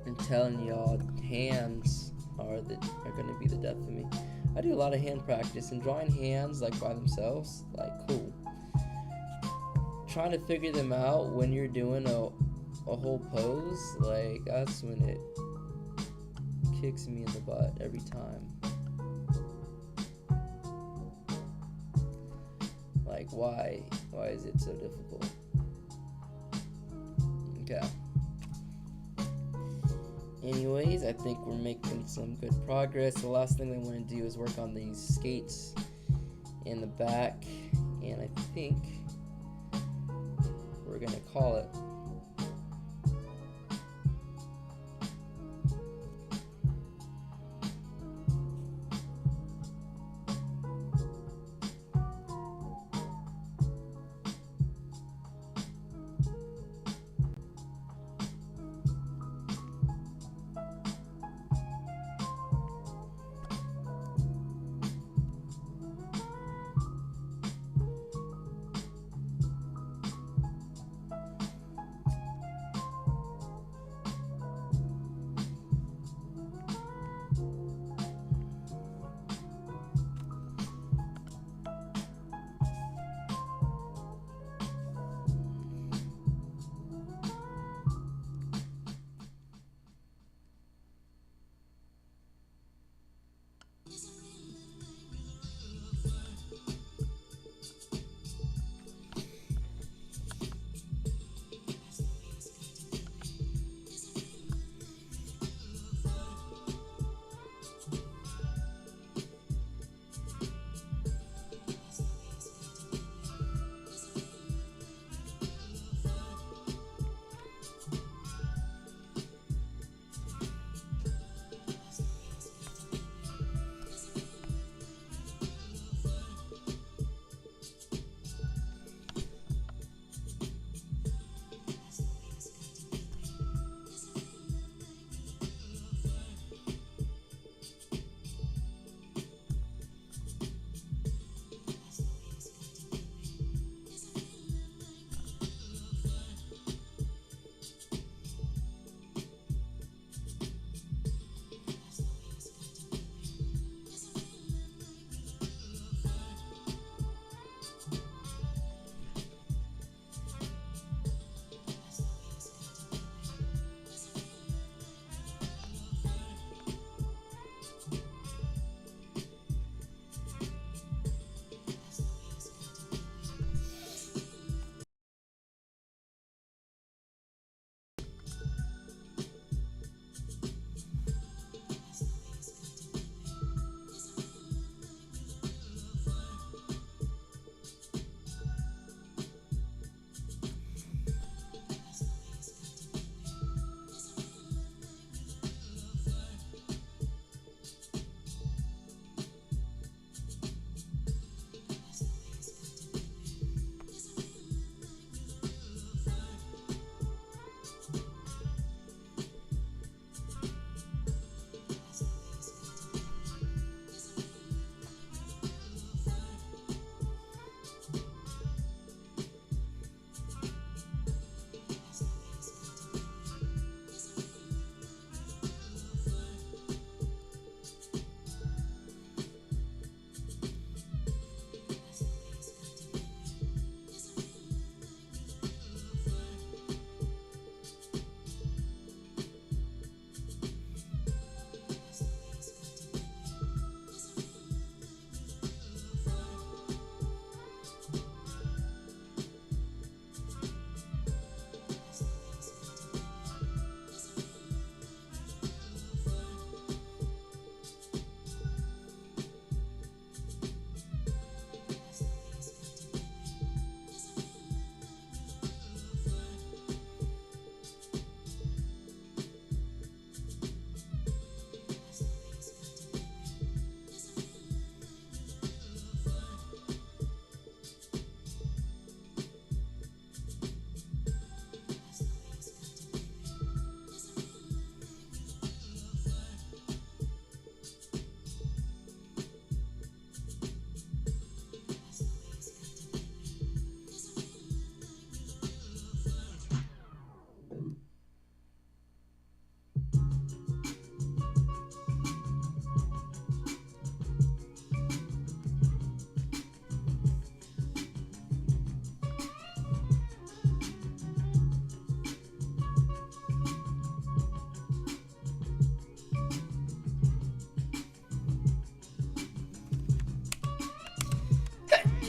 I'm telling y'all, hands are gonna be the death of me. I do a lot of hand practice, and drawing hands like by themselves, like cool. Trying to figure them out when you're doing a whole pose, like that's when it kicks me in the butt every time. Like why is it so difficult? Okay. Anyways, I think we're making some good progress. The last thing we want to do is work on these skates in the back, and I think we're gonna call it.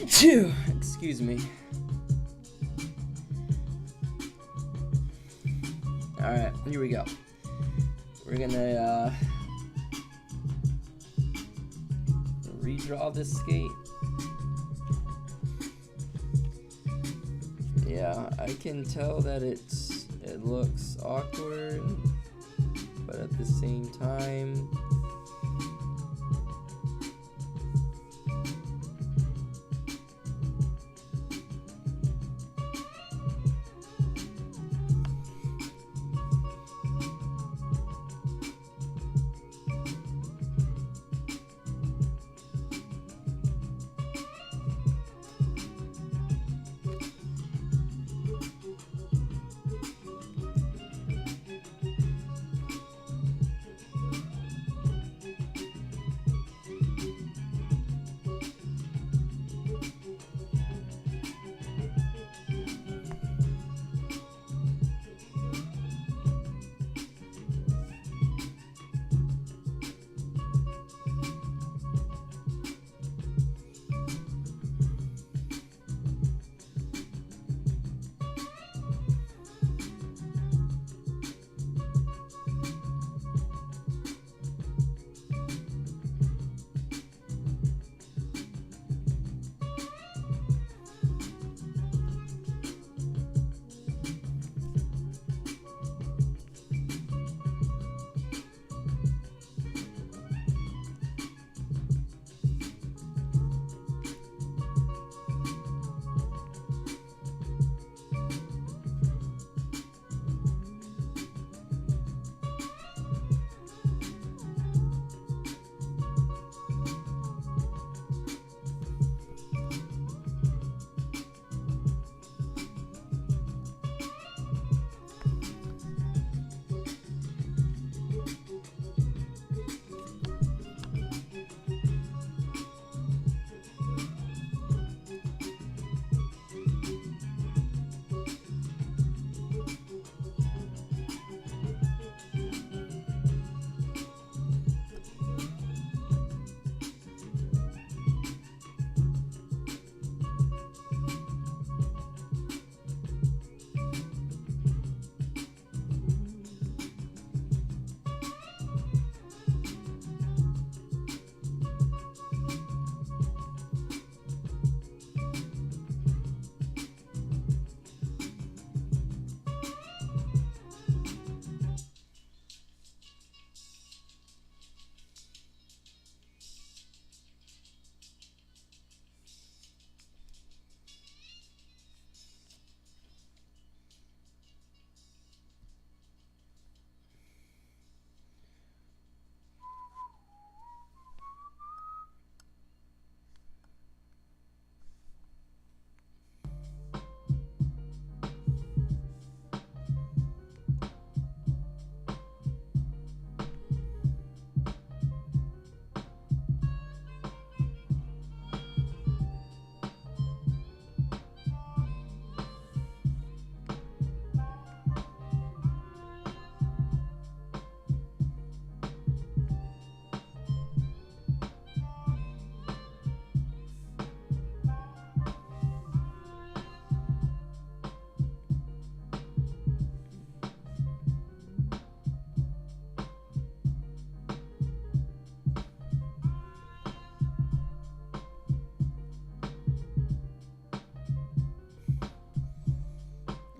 Excuse me. Alright, here we go. We're gonna redraw this skate. Yeah, I can tell that it looks awkward, but at the same time,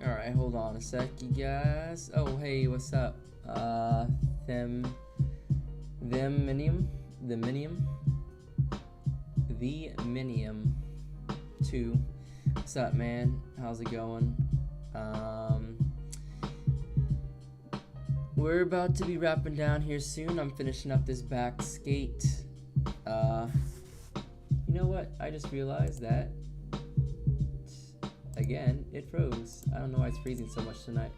alright, hold on a sec, you guys. Oh, hey, what's up? The Minium 2. What's up, man? How's it going? We're about to be wrapping down here soon. I'm finishing up this back skate. You know what? I just realized that, again, it froze. I don't know why it's freezing so much tonight.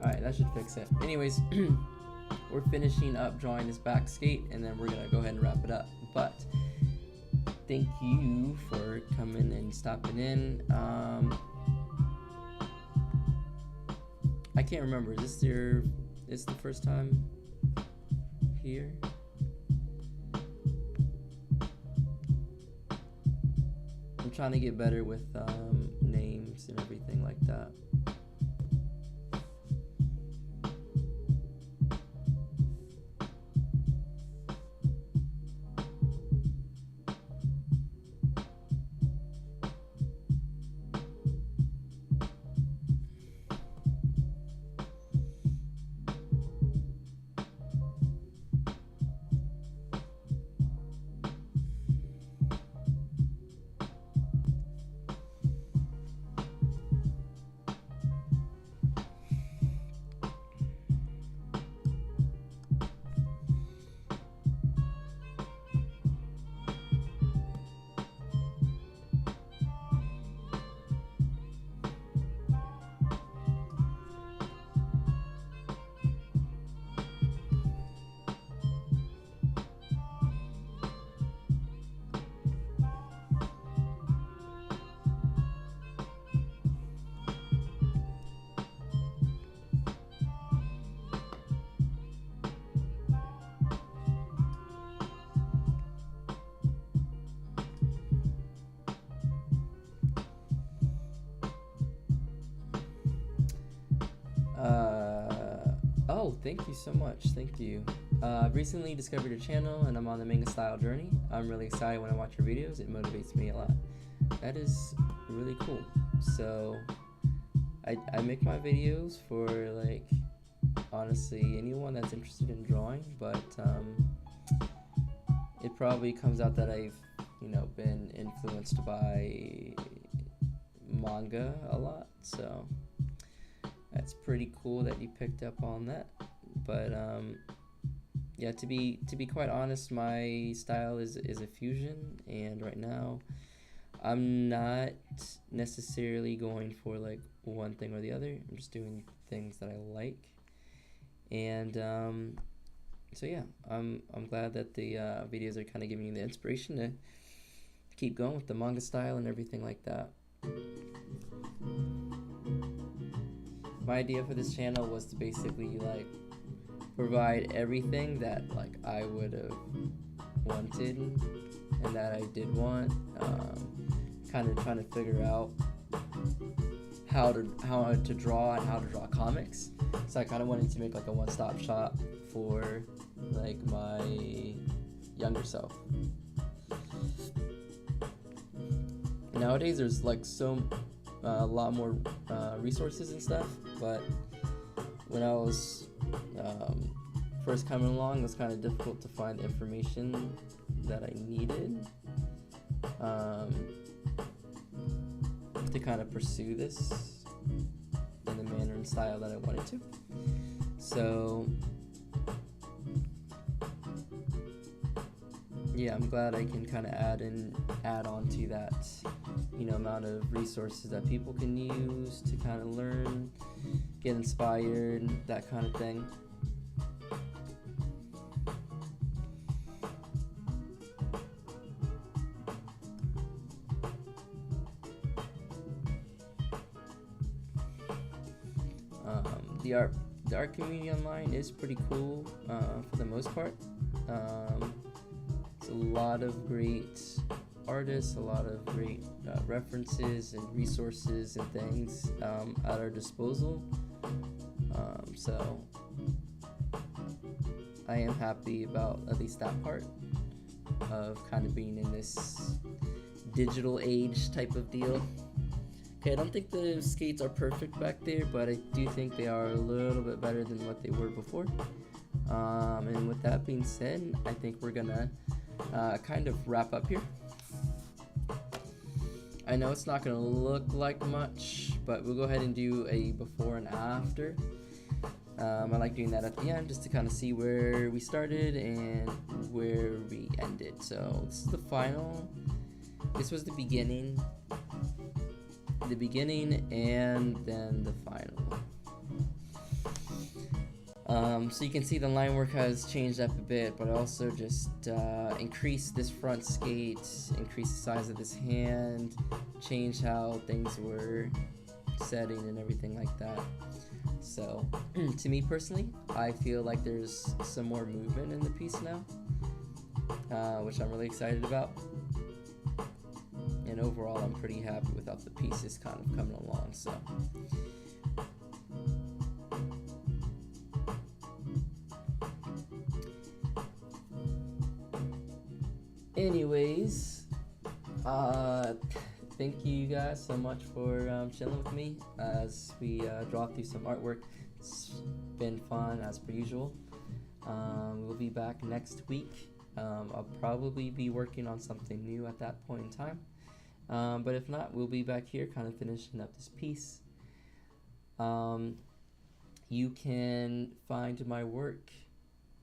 Alright, that should fix it. Anyways, we're finishing up drawing this back skate, and then we're gonna go ahead and wrap it up. But thank you for coming and stopping in. I can't remember. Is this the first time here? trying to get better with names and everything like that. Oh, thank you so much. Thank you. I've recently discovered your channel and I'm on the manga style journey. I'm really excited when I watch your videos. It motivates me a lot. That is really cool. So I make my videos for, like, honestly anyone that's interested in drawing, but it probably comes out that I've, been influenced by manga a lot, so that's pretty cool that you picked up on that. But yeah, to be quite honest, my style is a fusion, and right now I'm not necessarily going for like one thing or the other. I'm just doing things that I like, and so yeah, I'm glad that the videos are kind of giving me the inspiration to keep going with the manga style and everything like that. My idea for this channel was to basically like provide everything that like I would have wanted and that I did want. Kind of trying to figure out how to draw and how to draw comics. So I kind of wanted to make like a one-stop shop for like my younger self. Nowadays there's like a lot more resources and stuff, but when I was first coming along, it was kind of difficult to find the information that I needed to kind of pursue this in the manner and style that I wanted to. So yeah, I'm glad I can kind of add on to that, amount of resources that people can use to kind of learn, get inspired, that kind of thing. The art community online is pretty cool for the most part. It's a lot of great artists, a lot of great references and resources and things at our disposal. So I am happy about at least that part of kind of being in this digital age type of deal. Okay, I don't think the skates are perfect back there, but I do think they are a little bit better than what they were before. And with that being said, I think we're gonna kind of wrap up here. I know it's not gonna look like much, but we'll go ahead and do a before and after. I like doing that at the end just to kind of see where we started and where we ended. So this is the final. This was the beginning and then the final. So you can see the line work has changed up a bit, but I also just increased this front skate, increased the size of this hand, changed how things were setting and everything like that. So to me personally, I feel like there's some more movement in the piece now, which I'm really excited about. and overall I'm pretty happy with how the piece is kind of coming along. So anyways, thank you guys so much for chilling with me as we draw through some artwork. It's been fun as per usual. We'll be back next week. I'll probably be working on something new at that point in time. But if not, we'll be back here kind of finishing up this piece. You can find my work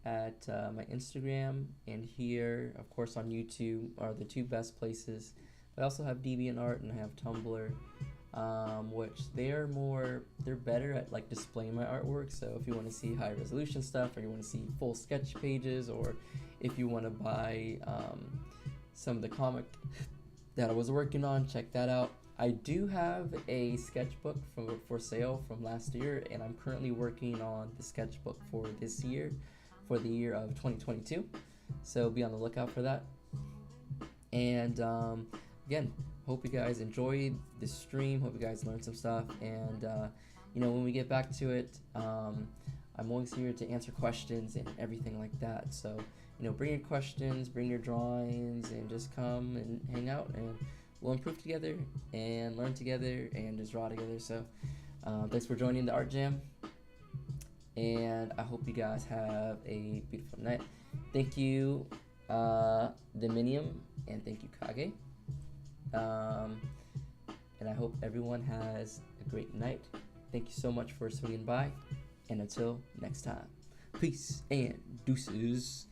at my Instagram and here, of course, on YouTube are the two best places. But I also have DeviantArt and I have Tumblr, which they're better at like displaying my artwork. So if you want to see high resolution stuff, or you want to see full sketch pages, or if you want to buy some of the comic that I was working on, check that out. I do have a sketchbook for sale from last year, and I'm currently working on the sketchbook for this year, for the year of 2022. So be on the lookout for that. And again, hope you guys enjoyed this stream. Hope you guys learned some stuff. And when we get back to it, I'm always here to answer questions and everything like that. So bring your questions, bring your drawings, and just come and hang out, and we'll improve together and learn together and just draw together. So thanks for joining the Art Jam, and I hope you guys have a beautiful night. Thank you, Dominium, and thank you, Kage. And I hope everyone has a great night. Thank you so much for swinging by, and until next time, peace and deuces.